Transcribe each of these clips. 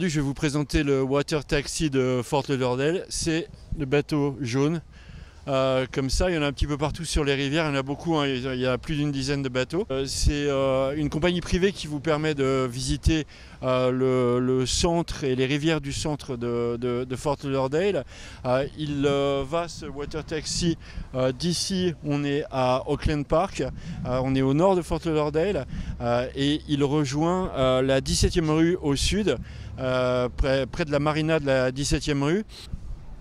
aujourd'hui, je vais vous présenter le Water Taxi de Fort Lauderdale. C'est le bateau jaune. Comme ça, il y en a un petit peu partout sur les rivières, il y en a beaucoup, hein. Il y a plus d'une dizaine de bateaux. C'est une compagnie privée qui vous permet de visiter le centre et les rivières du centre de Fort Lauderdale. Il va, ce Water Taxi, d'ici on est à Auckland Park, on est au nord de Fort Lauderdale, et il rejoint la 17e rue au sud, près de la marina de la 17e rue.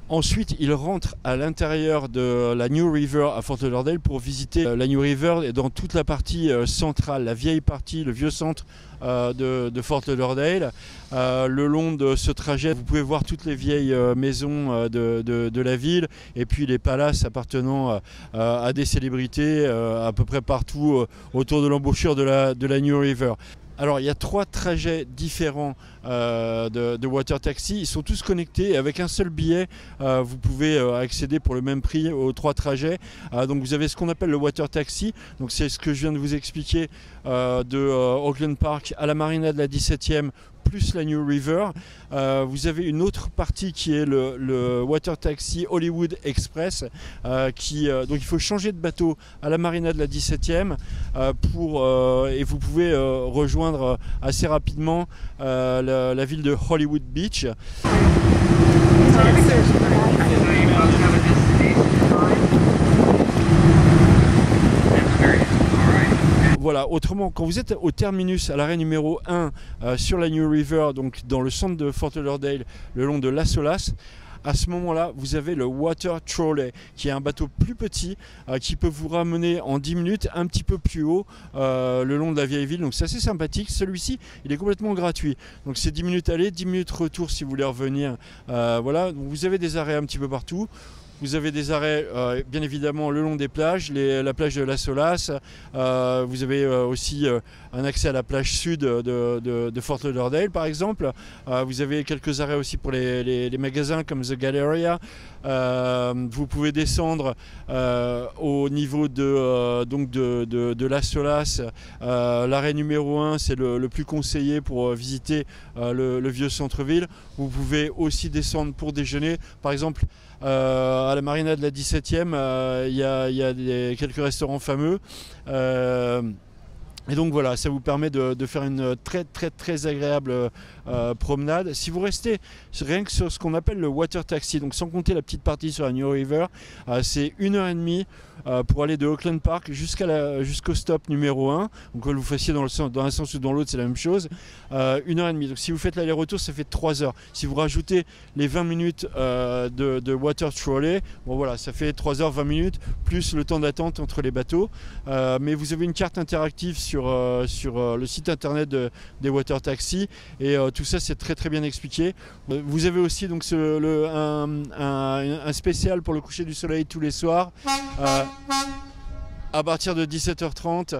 Ensuite, il rentre à l'intérieur de la New River à Fort Lauderdale pour visiter la New River et dans toute la partie centrale, la vieille partie, le vieux centre de Fort Lauderdale. Le long de ce trajet, vous pouvez voir toutes les vieilles maisons de la ville et puis les palaces appartenant à des célébrités à peu près partout autour de l'embouchure de la New River. Alors il y a 3 trajets différents de Water Taxi, ils sont tous connectés avec un seul billet, vous pouvez accéder pour le même prix aux 3 trajets. Donc vous avez ce qu'on appelle le Water Taxi, donc c'est ce que je viens de vous expliquer de Auckland Park à la marina de la 17e plus la New River. Vous avez une autre partie qui est le Water Taxi Hollywood Express, donc il faut changer de bateau à la marina de la 17e et vous pouvez rejoindre assez rapidement la ville de Hollywood Beach. Voilà, autrement, quand vous êtes au terminus à l'arrêt numéro 1 sur la New River, donc dans le centre de Fort Lauderdale, le long de Las Olas, à ce moment-là, vous avez le Water Trolley, qui est un bateau plus petit, qui peut vous ramener en 10 minutes un petit peu plus haut le long de la vieille ville. Donc c'est assez sympathique. Celui-ci, il est complètement gratuit. Donc c'est 10 minutes aller, 10 minutes retour si vous voulez revenir. Voilà, donc vous avez des arrêts un petit peu partout. Vous avez des arrêts bien évidemment le long des plages, la plage de Las Olas. Vous avez aussi un accès à la plage sud de Fort Lauderdale par exemple. Vous avez quelques arrêts aussi pour les magasins comme The Galleria. Vous pouvez descendre au niveau de Las Olas. L'arrêt numéro 1, c'est le plus conseillé pour visiter le vieux centre-ville. Vous pouvez aussi descendre pour déjeuner. Par exemple, à la marina de la 17e, il y a quelques restaurants fameux. Et donc voilà, ça vous permet de faire une très agréable promenade. Si vous restez rien que sur ce qu'on appelle le Water Taxi, donc sans compter la petite partie sur la New River, c'est 1h30 pour aller de Auckland Park jusqu'au stop numéro 1. Donc que vous fassiez dans un sens ou dans l'autre, c'est la même chose. 1h30. Donc si vous faites l'aller-retour, ça fait 3 heures. Si vous rajoutez les 20 minutes de Water Trolley, bon voilà, ça fait 3 heures 20 minutes, plus le temps d'attente entre les bateaux. Mais vous avez une carte interactive sur le site internet des Water Taxi et tout ça c'est très bien expliqué. Vous avez aussi donc un spécial pour le coucher du soleil tous les soirs à partir de 17h30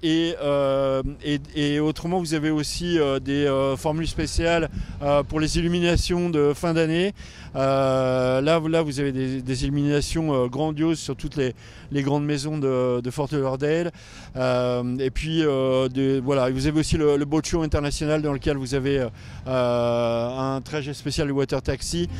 et autrement vous avez aussi des formules spéciales pour les illuminations de fin d'année. Là vous avez des illuminations grandioses sur toutes les grandes maisons de Fort Lauderdale. Et puis voilà, vous avez aussi le Boat Show international dans lequel vous avez un trajet spécial de Water Taxi.